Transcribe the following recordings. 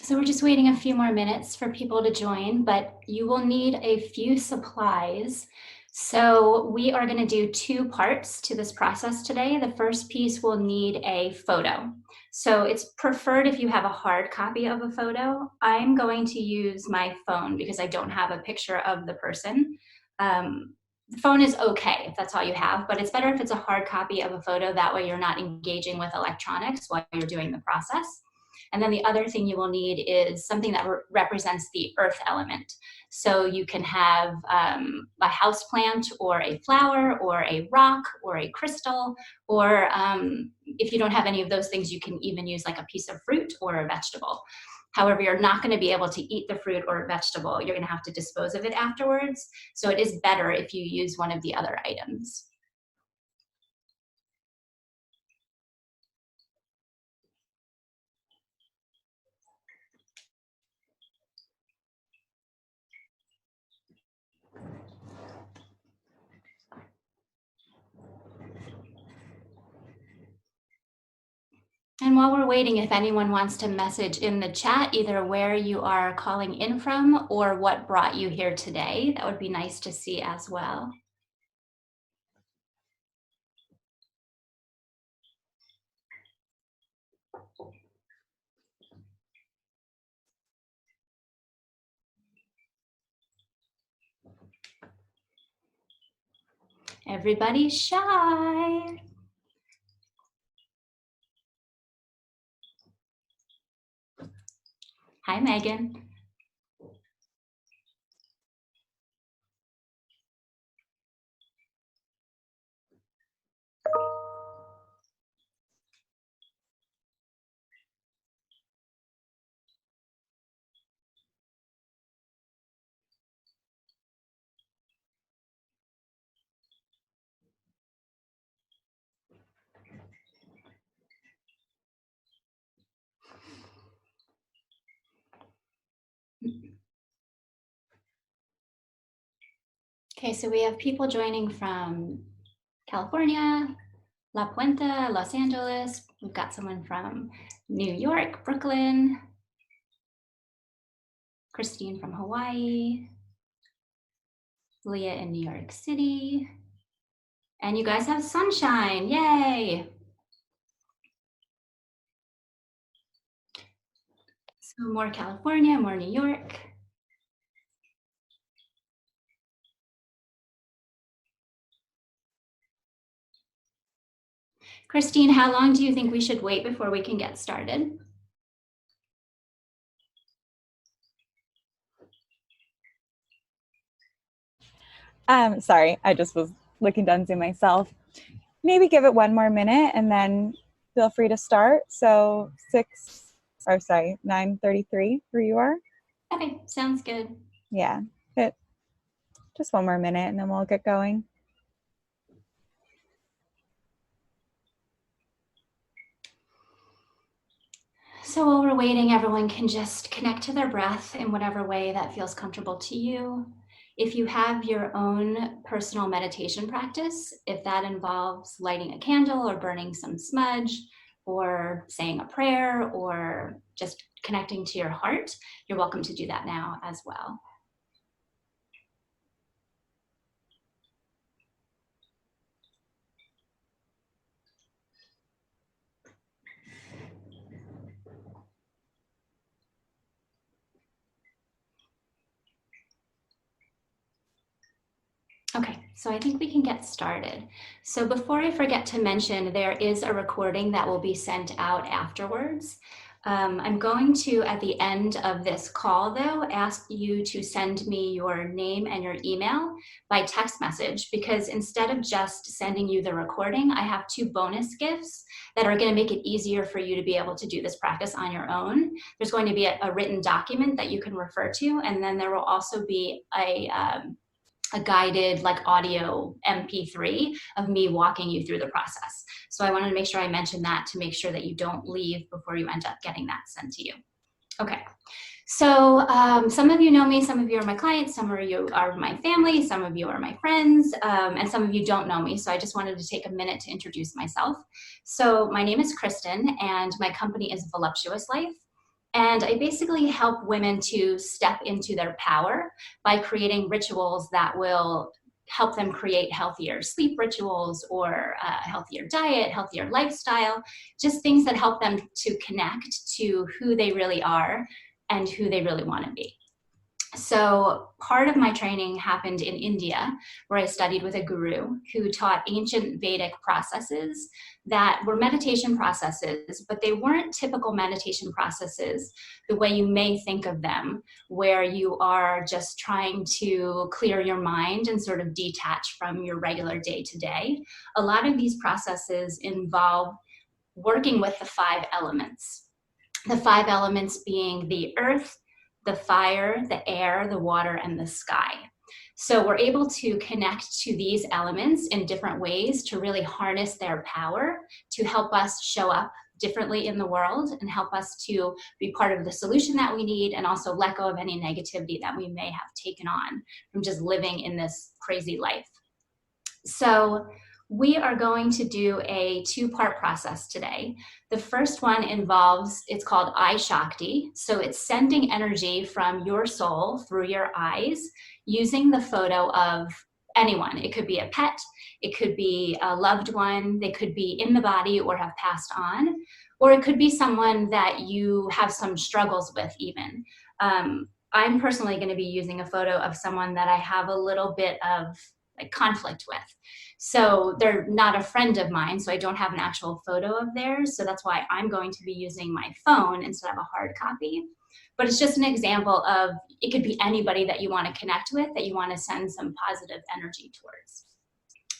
So we're just waiting a few more minutes for people to join, but you will need a few supplies. So we are going to do two parts to this process today. The first piece will need a photo. So it's preferred if you have a hard copy of a photo. I'm going to use my phone because I don't have a picture of the person. The phone is okay if that's all you have, but it's better if it's a hard copy of a photo. That way you're not engaging with electronics while you're doing the process. And then the other thing you will need is something that represents the earth element. So you can have a house plant or a flower or a rock or a crystal, or if you don't have any of those things, you can even use like a piece of fruit or a vegetable. However, you're not going to be able to eat the fruit or vegetable. You're going to have to dispose of it afterwards. So it is better if you use one of the other items. And while we're waiting, if anyone wants to message in the chat, either where you are calling in from or what brought you here today, that would be nice to see as well. Everybody's shy. Hi, Megan. Okay, so we have people joining from California, La Puente, Los Angeles. We've got someone from New York, Brooklyn, Christine from Hawaii, Leah in New York City, and you guys have sunshine, yay! So more California, more New York. Christine, how long do you think we should wait before we can get started? Sorry, I just was looking to unzoom myself. Maybe give it one more minute and then feel free to start. So 9:33 where you are. Okay, sounds good. Yeah, just one more minute and then we'll get going. So while we're waiting, everyone can just connect to their breath in whatever way that feels comfortable to you. If you have your own personal meditation practice, if that involves lighting a candle or burning some smudge or saying a prayer or just connecting to your heart, you're welcome to do that now as well. Okay, so I think we can get started. So before I forget to mention, there is a recording that will be sent out afterwards. I'm going to, at the end of this call though, ask you to send me your name and your email by text message, because instead of just sending you the recording, I have two bonus gifts that are going to make it easier for you to be able to do this practice on your own. There's going to be a written document that you can refer to, and then there will also be a guided like audio MP3 of me walking you through the process. So I wanted to make sure I mentioned that to make sure that you don't leave before you end up getting that sent to you. Okay, so some of you know me, some of you are my clients, some of you are my family, some of you are my friends, and some of you don't know me. So I just wanted to take a minute to introduce myself. So my name is Kristen and my company is Voluptuous Life. And I basically help women to step into their power by creating rituals that will help them create healthier sleep rituals or a healthier diet, healthier lifestyle, just things that help them to connect to who they really are and who they really want to be. So part of my training happened in India, where I studied with a guru who taught ancient Vedic processes that were meditation processes, but they weren't typical meditation processes the way you may think of them, where you are just trying to clear your mind and sort of detach from your regular day-to-day. A lot of these processes involve working with the 5 elements. The 5 elements being the earth, the fire, the air, the water, and the sky. So we're able to connect to these elements in different ways to really harness their power to help us show up differently in the world and help us to be part of the solution that we need, and also let go of any negativity that we may have taken on from just living in this crazy life. So we are going to do a 2-part process today. The first one involves, it's called Eye Shakti. So it's sending energy from your soul through your eyes using the photo of anyone. It could be a pet, it could be a loved one, they could be in the body or have passed on, or it could be someone that you have some struggles with even. I'm personally going to be using a photo of someone that I have a little bit of conflict with. So they're not a friend of mine, so I don't have an actual photo of theirs. So that's why I'm going to be using my phone instead of a hard copy. But it's just an example of, it could be anybody that you want to connect with, that you want to send some positive energy towards.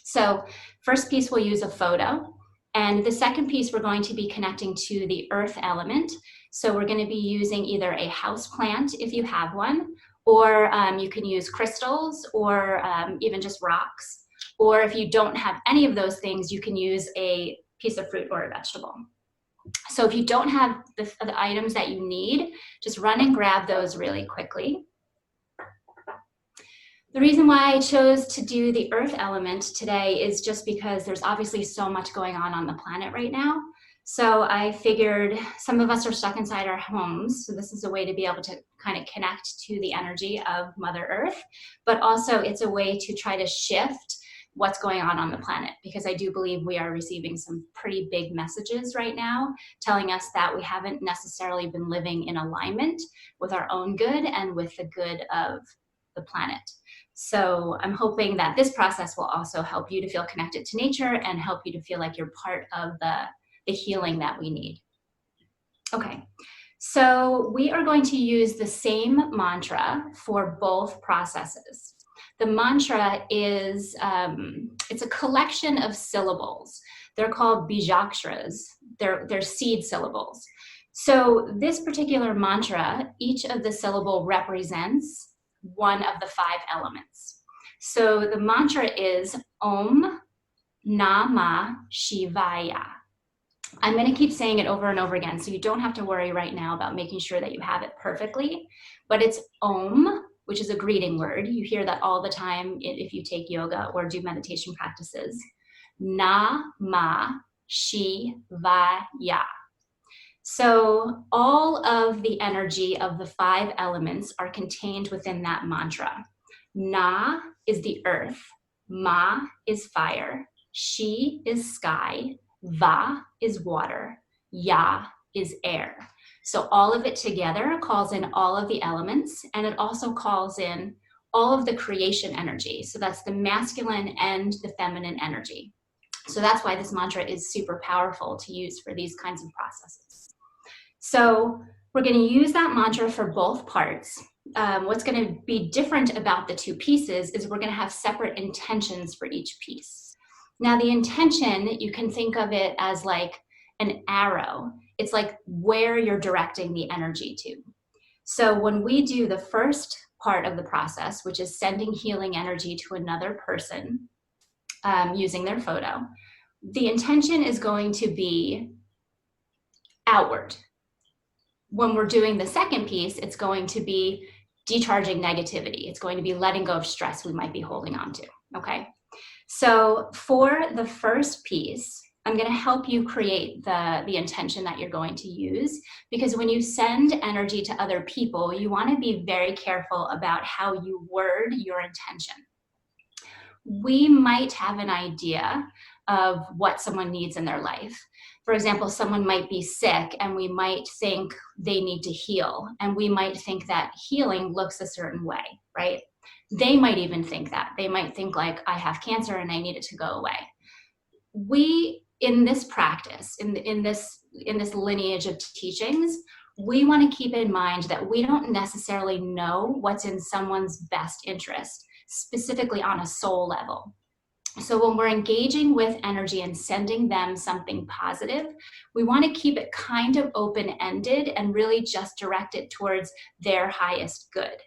So first piece, we'll use a photo. And the second piece, we're going to be connecting to the earth element. So we're going to be using either a house plant if you have one, or you can use crystals, or even just rocks. Or if you don't have any of those things, you can use a piece of fruit or a vegetable. So if you don't have the items that you need, just run and grab those really quickly. The reason why I chose to do the earth element today is just because there's obviously so much going on the planet right now. So I figured some of us are stuck inside our homes. So this is a way to be able to kind of connect to the energy of Mother Earth, but also it's a way to try to shift what's going on the planet, because I do believe we are receiving some pretty big messages right now telling us that we haven't necessarily been living in alignment with our own good and with the good of the planet. So I'm hoping that this process will also help you to feel connected to nature and help you to feel like you're part of the healing that we need. Okay, so we are going to use the same mantra for both processes. The mantra is, it's a collection of syllables. They're called bijaksharas. They're seed syllables. So this particular mantra, each of the syllable represents one of the 5 elements. So the mantra is Om Namah Shivaya. I'm going to keep saying it over and over again, so you don't have to worry right now about making sure that you have it perfectly, but it's Om, which is a greeting word. You hear that all the time if you take yoga or do meditation practices. Namah Shivaya. So all of the energy of the 5 elements are contained within that mantra. Na is the earth, Ma is fire, Shi is sky, Va is water, Ya is air. So all of it together calls in all of the elements, and it also calls in all of the creation energy. So that's the masculine and the feminine energy. So that's why this mantra is super powerful to use for these kinds of processes. So we're going to use that mantra for both parts. What's going to be different about the 2 pieces is we're going to have separate intentions for each piece. Now the intention, you can think of it as like an arrow. It's like where you're directing the energy to. So when we do the first part of the process, which is sending healing energy to another person using their photo, the intention is going to be outward. When we're doing the second piece, it's going to be decharging negativity. It's going to be letting go of stress we might be holding on to, okay? So for the first piece, I'm going to help you create the intention that you're going to use, because when you send energy to other people, you want to be very careful about how you word your intention. We might have an idea of what someone needs in their life. For example, someone might be sick and we might think they need to heal, and we might think that healing looks a certain way, right? They might even think that. They might think like, I have cancer and I need it to go away. We, in this practice, in this lineage of teachings, we want to keep in mind that we don't necessarily know what's in someone's best interest, specifically on a soul level. So when we're engaging with energy and sending them something positive, we want to keep it kind of open-ended and really just direct it towards their highest good.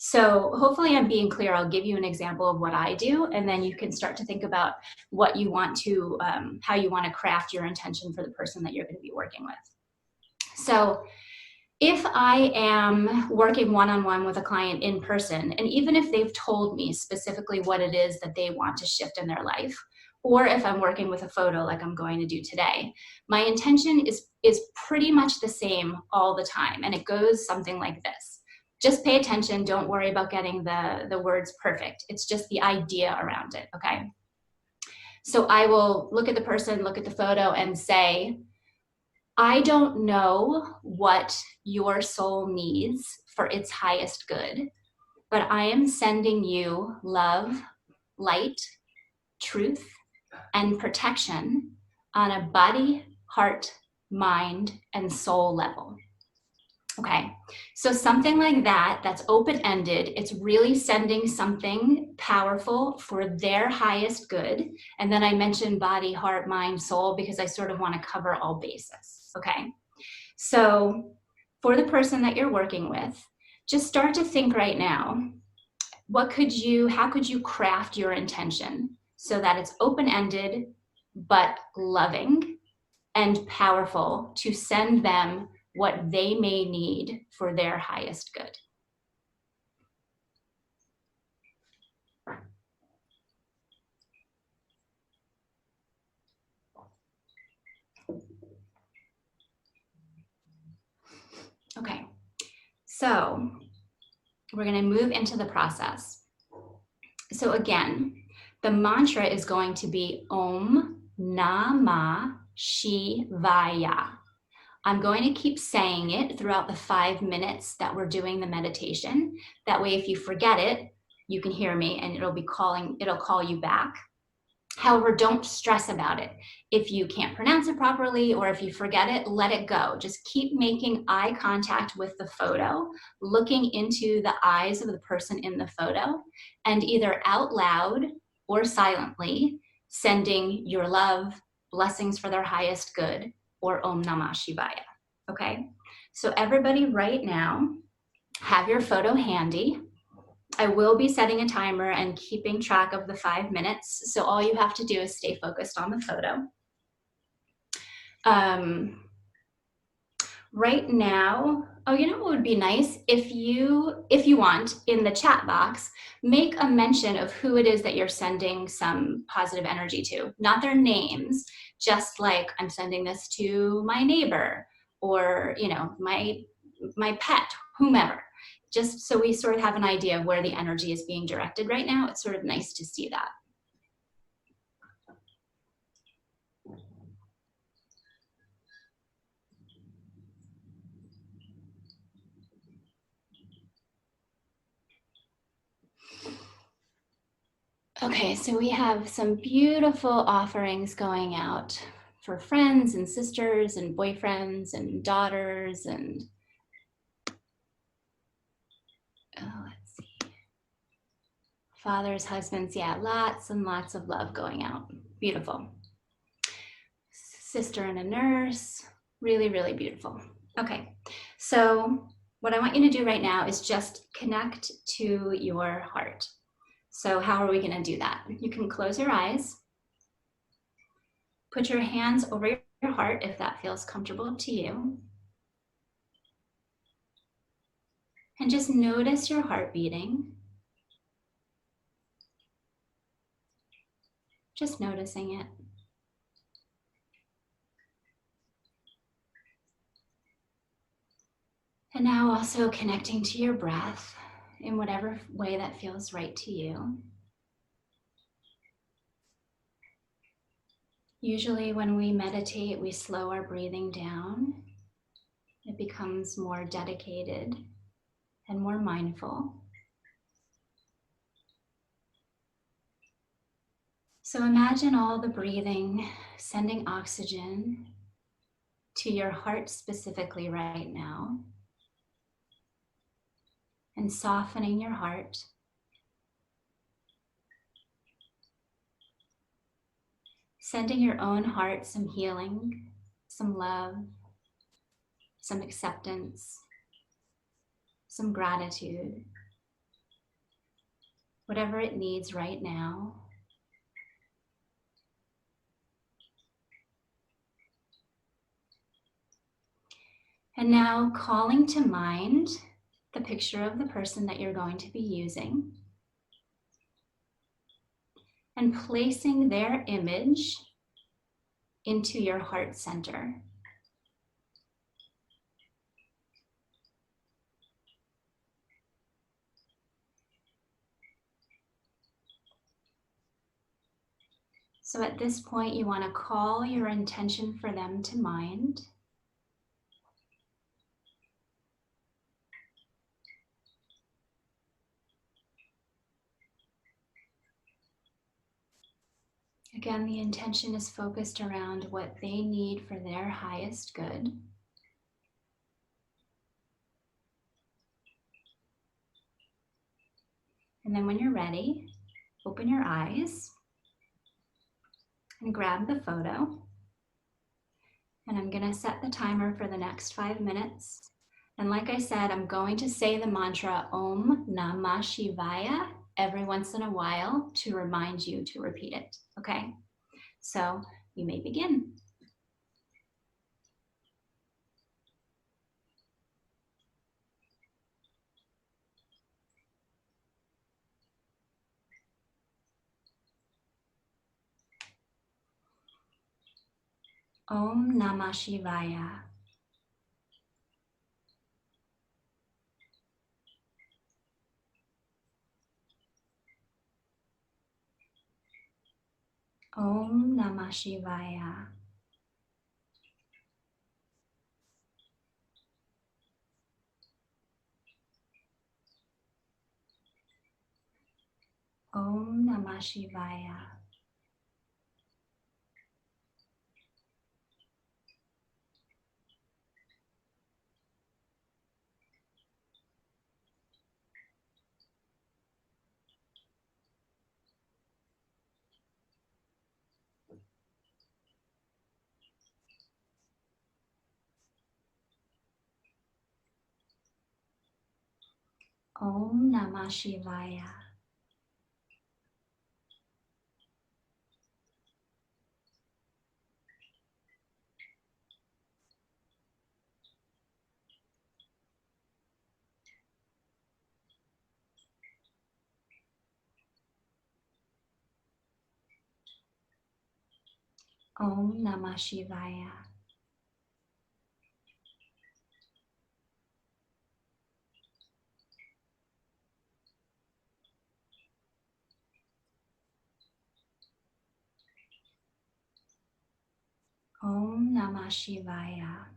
So hopefully I'm being clear. I'll give you an example of what I do, and then you can start to think about what you want to, how you want to craft your intention for the person that you're going to be working with. So if I am working one-on-one with a client in person, and even if they've told me specifically what it is that they want to shift in their life, or if I'm working with a photo like I'm going to do today, my intention is pretty much the same all the time, and it goes something like this. Just pay attention. Don't worry about getting the words perfect. It's just the idea around it, okay? So I will look at the person, look at the photo, and say, I don't know what your soul needs for its highest good, but I am sending you love, light, truth, and protection on a body, heart, mind, and soul level. Okay, so something like that, that's open-ended. It's really sending something powerful for their highest good. And then I mentioned body, heart, mind, soul, because I sort of want to cover all bases. Okay, so for the person that you're working with, just start to think right now, how could you craft your intention so that it's open-ended, but loving and powerful to send them what they may need for their highest good. Okay, so we're going to move into the process. So again, the mantra is going to be Om Namah Shivaya. I'm going to keep saying it throughout the 5 minutes that we're doing the meditation. That way, if you forget it, you can hear me and it'll call you back. However, don't stress about it. If you can't pronounce it properly or if you forget it, let it go. Just keep making eye contact with the photo, looking into the eyes of the person in the photo, and either out loud or silently sending your love, blessings for their highest good, or Om Namah Shivaya. Okay? So everybody right now, have your photo handy. I will be setting a timer and keeping track of the 5 minutes. So all you have to do is stay focused on the photo. Right now, oh, you know what would be nice? If you want, in the chat box, make a mention of who it is that you're sending some positive energy to. Not their names, just like, I'm sending this to my neighbor, or, you know, my pet, whomever. Just so we sort of have an idea of where the energy is being directed right now. It's sort of nice to see that. Okay, so we have some beautiful offerings going out for friends and sisters and boyfriends and daughters and, oh, let's see, fathers, husbands, yeah, lots and lots of love going out. Beautiful. Sister and a nurse, really, really beautiful. Okay, so what I want you to do right now is just connect to your heart. So how are we going to do that? You can close your eyes. Put your hands over your heart if that feels comfortable to you. And just notice your heart beating. Just noticing it. And now also connecting to your breath in whatever way that feels right to you. Usually when we meditate, we slow our breathing down. It becomes more dedicated and more mindful. So imagine all the breathing, sending oxygen to your heart specifically right now, and softening your heart. Sending your own heart some healing, some love, some acceptance, some gratitude, whatever it needs right now. And now calling to mind the picture of the person that you're going to be using and placing their image into your heart center. So at this point, you want to call your intention for them to mind. Again, the intention is focused around what they need for their highest good. And then when you're ready, open your eyes and grab the photo. And I'm going to set the timer for the next 5 minutes. And like I said, I'm going to say the mantra Om Namah Shivaya every once in a while to remind you to repeat it, okay? So you may begin. Om Namah Shivaya. Om Namah Shivaya. Om Namah Shivaya. Om Namah Shivaya. Om Namah Shivaya. Om Namah Shivaya.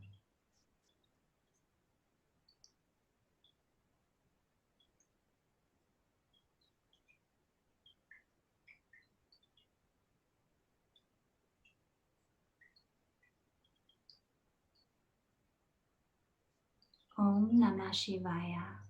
Om Namah Shivaya.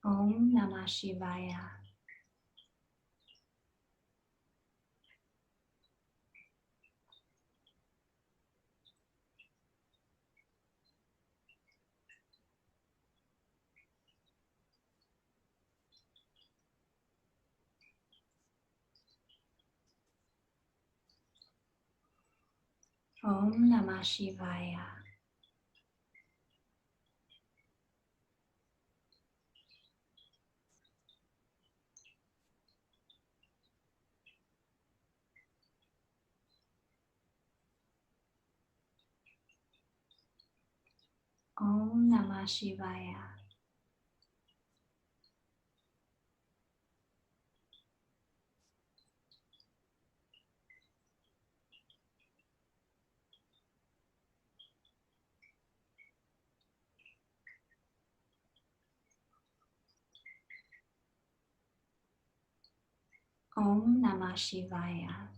Om Namah Shivaya. Om Namah Shivaya. Om Namah Shivaya. Om Namah Shivaya.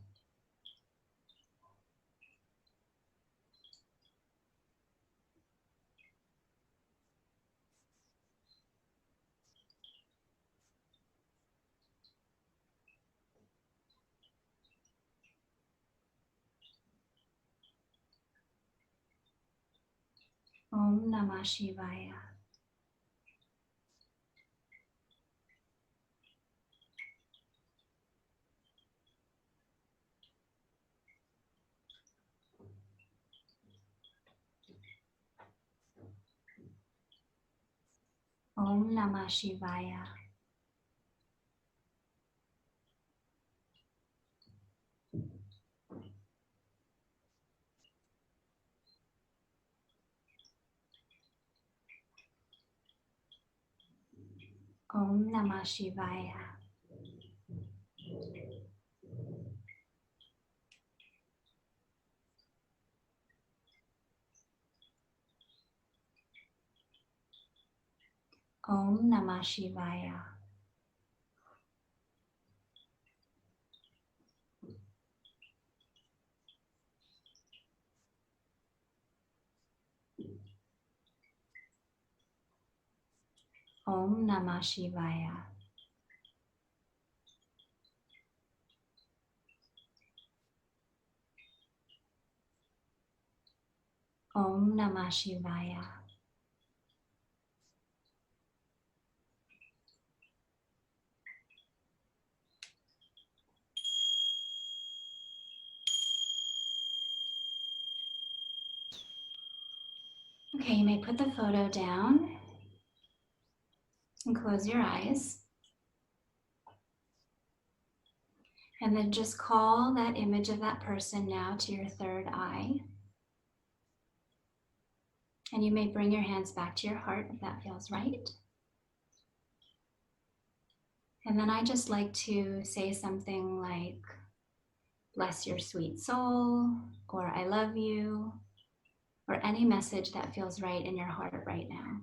Om Namah Shivaya. Om Namah Shivaya. Om Namah Shivaya. Om Namah Shivaya. Om Namah Shivaya. Om Namah Shivaya. Okay, you may put the photo down and close your eyes. And then just call that image of that person now to your third eye. And you may bring your hands back to your heart if that feels right. And then I just like to say something like, bless your sweet soul, or I love you, or any message that feels right in your heart right now.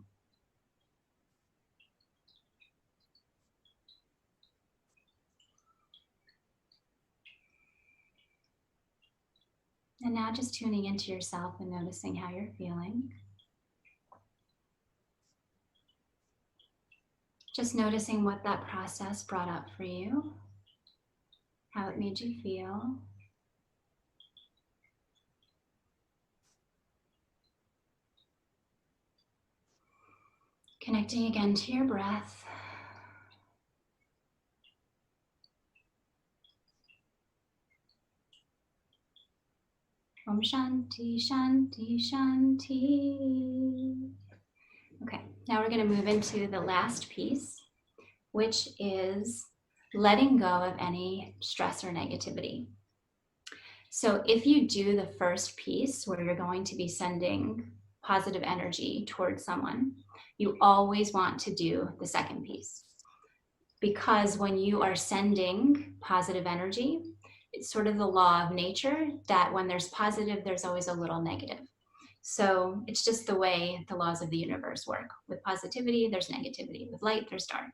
And now just tuning into yourself and noticing how you're feeling. Just noticing what that process brought up for you, how it made you feel. Connecting again to your breath. Om Shanti, Shanti, Shanti. Okay, now we're going to move into the last piece, which is letting go of any stress or negativity. So if you do the first piece where you're going to be sending positive energy towards someone, you always want to do the second piece. Because when you are sending positive energy, it's sort of the law of nature that when there's positive, there's always a little negative. So it's just the way the laws of the universe work. With positivity, there's negativity. With light, there's dark.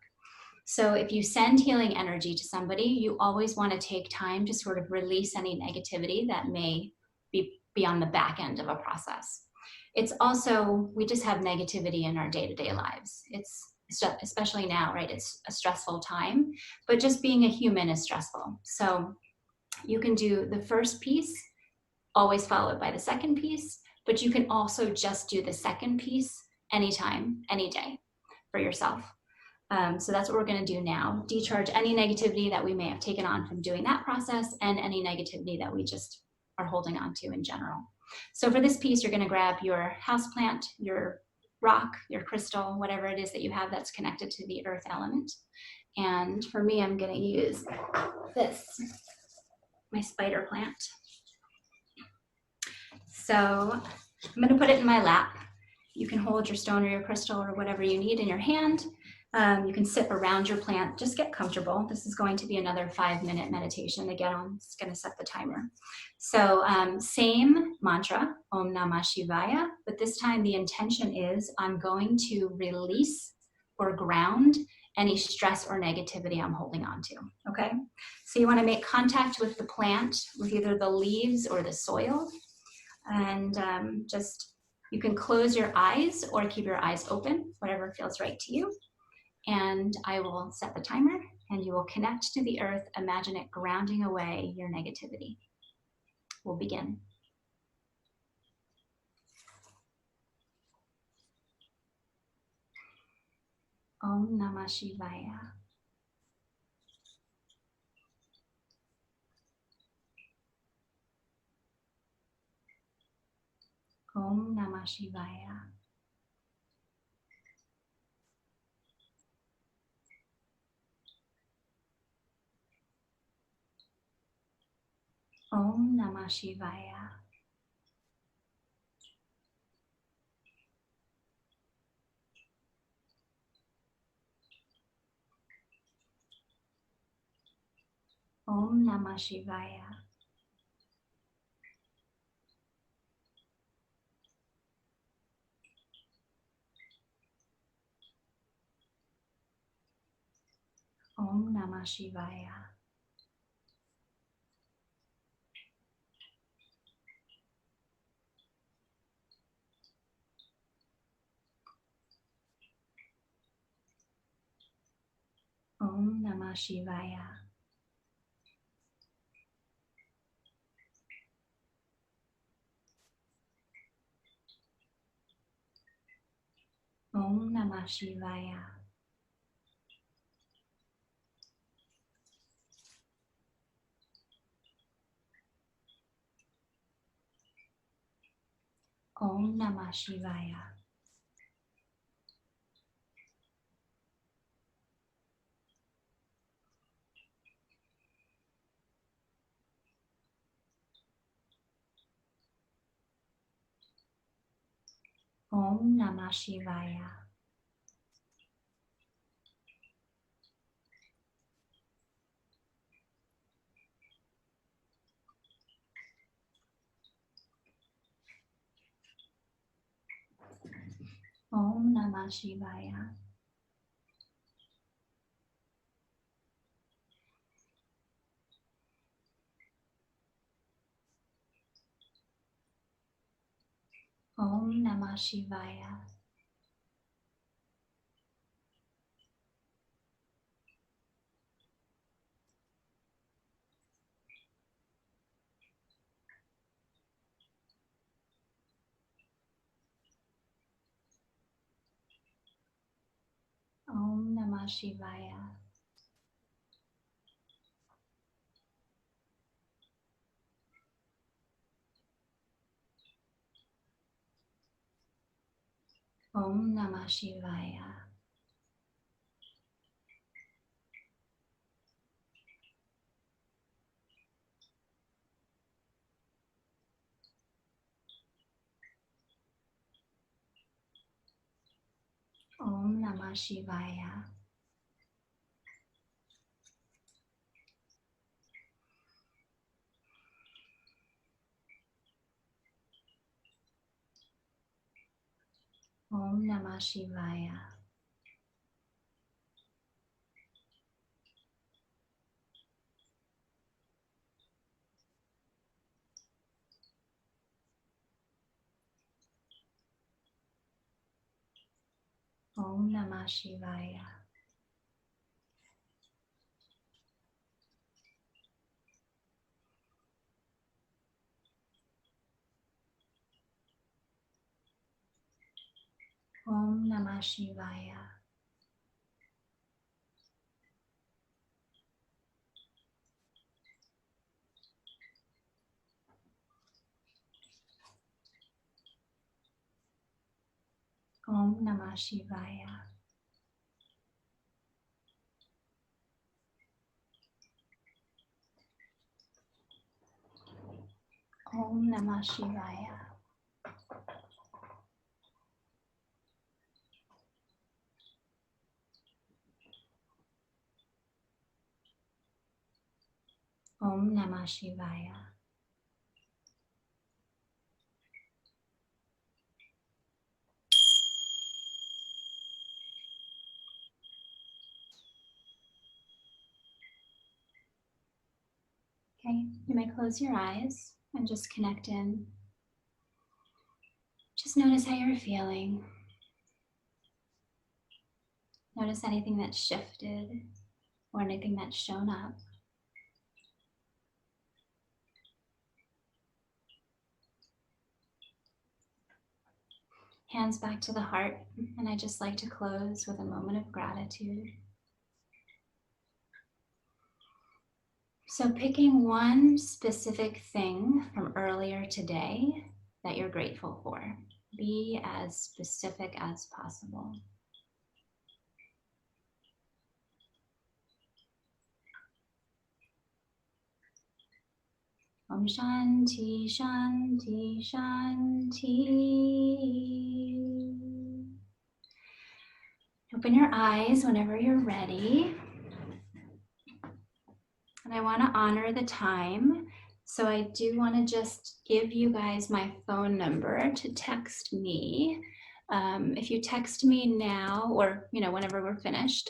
So if you send healing energy to somebody, you always want to take time to sort of release any negativity that may be on the back end of a process. It's also, we just have negativity in our day-to-day lives. It's especially now, right? It's a stressful time, but just being a human is stressful. So you can do the first piece, always followed by the second piece, but you can also just do the second piece anytime, any day for yourself. So that's what we're going to do now. Decharge any negativity that we may have taken on from doing that process and any negativity that we just are holding on to in general. So for this piece, you're going to grab your houseplant, your rock, your crystal, whatever it is that you have that's connected to the earth element. And for me, I'm going to use this, my spider plant. So I'm going to put it in my lap. You can hold your stone or your crystal or whatever you need in your hand. You can sit around your plant, just get comfortable. This is going to be another 5-minute meditation. Again, I'm just gonna set the timer. So same mantra, Om Namah Shivaya, but this time the intention is I'm going to release or ground any stress or negativity I'm holding on to, okay? So you wanna make contact with the plant, with either the leaves or the soil, and you can close your eyes or keep your eyes open, whatever feels right to you. And I will set the timer and you will connect to the earth. Imagine it grounding away your negativity. We'll begin. Om Namah Shivaya. Om Namah Shivaya. Om Namah Shivaya. Om Namah Shivaya. Om Namah Shivaya. Om Namah Shivaya. Om Namah Shivaya. Om Namah Shivaya. Om Namah Shivaya. Om Namah Shivaya. Om Namah Shivaya. Om Namah Shivaya. Om Namah Shivaya. Om Namah Shivaya. Om Namah Shivaya. Om Namah Shivaya. Om Namah Shivaya. Om Namah Shivaya. Om Namah Shivaya. Shivaya. Okay, you may close your eyes and just connect in. Just notice how you're feeling. Notice anything that's shifted or anything that's shown up. Hands back to the heart, and I just like to close with a moment of gratitude. So picking one specific thing from earlier today that you're grateful for. Be as specific as possible. Om Shanti, Shanti, Shanti. Open your eyes whenever you're ready. And I want to honor the time. So I do want to just give you guys my phone number to text me. If you text me now or, whenever we're finished,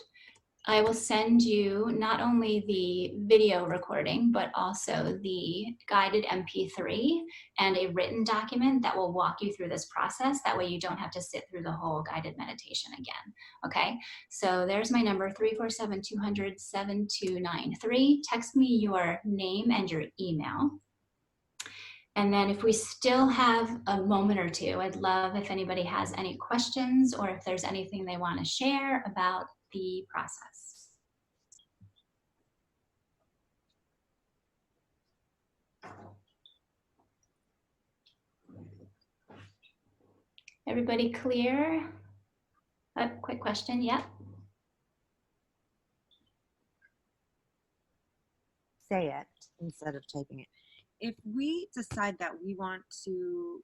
I will send you not only the video recording, but also the guided MP3 and a written document that will walk you through this process. That way you don't have to sit through the whole guided meditation again, okay? So there's my number, 347-200-7293. Text me your name and your email. And then if we still have a moment or two, I'd love if anybody has any questions or if there's anything they want to share about the process. Everybody clear? A quick question, yep. Say it instead of typing it. If we decide that we want to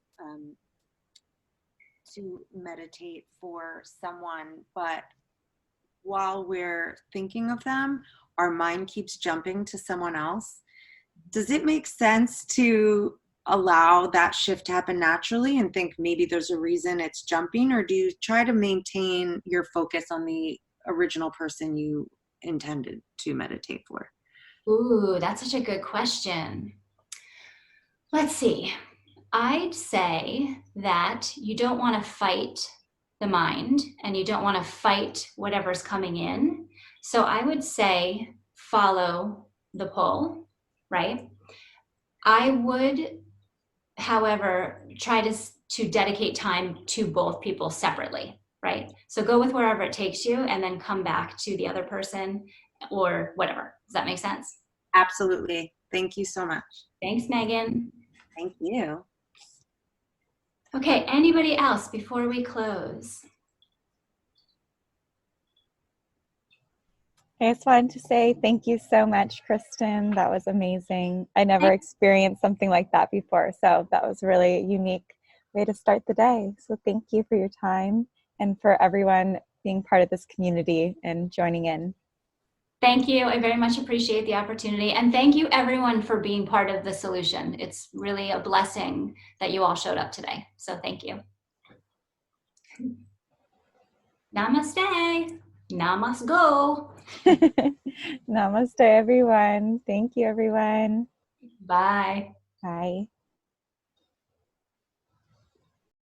meditate for someone, but while we're thinking of them, our mind keeps jumping to someone else, does it make sense to allow that shift to happen naturally and think maybe there's a reason it's jumping, or do you try to maintain your focus on the original person you intended to meditate for? Ooh, that's such a good question. Let's see. I'd say that you don't want to fight the mind and you don't want to fight whatever's coming in. So I would say follow the pull, right? I would, however, try to dedicate time to both people separately, right? So go with wherever it takes you and then come back to the other person or whatever. Does that make sense? Absolutely. Thank you so much. Thanks, Megan. Thank you. Okay, anybody else before we close? I just wanted to say thank you so much, Kristen. That was amazing. I never experienced something like that before, so that was really a unique way to start the day. So thank you for your time and for everyone being part of this community and joining in. Thank you. I very much appreciate the opportunity. And thank you everyone for being part of the solution. It's really a blessing that you all showed up today. So thank you. Namaste. Namaste go. Namaste, everyone. Thank you, everyone. Bye. Bye.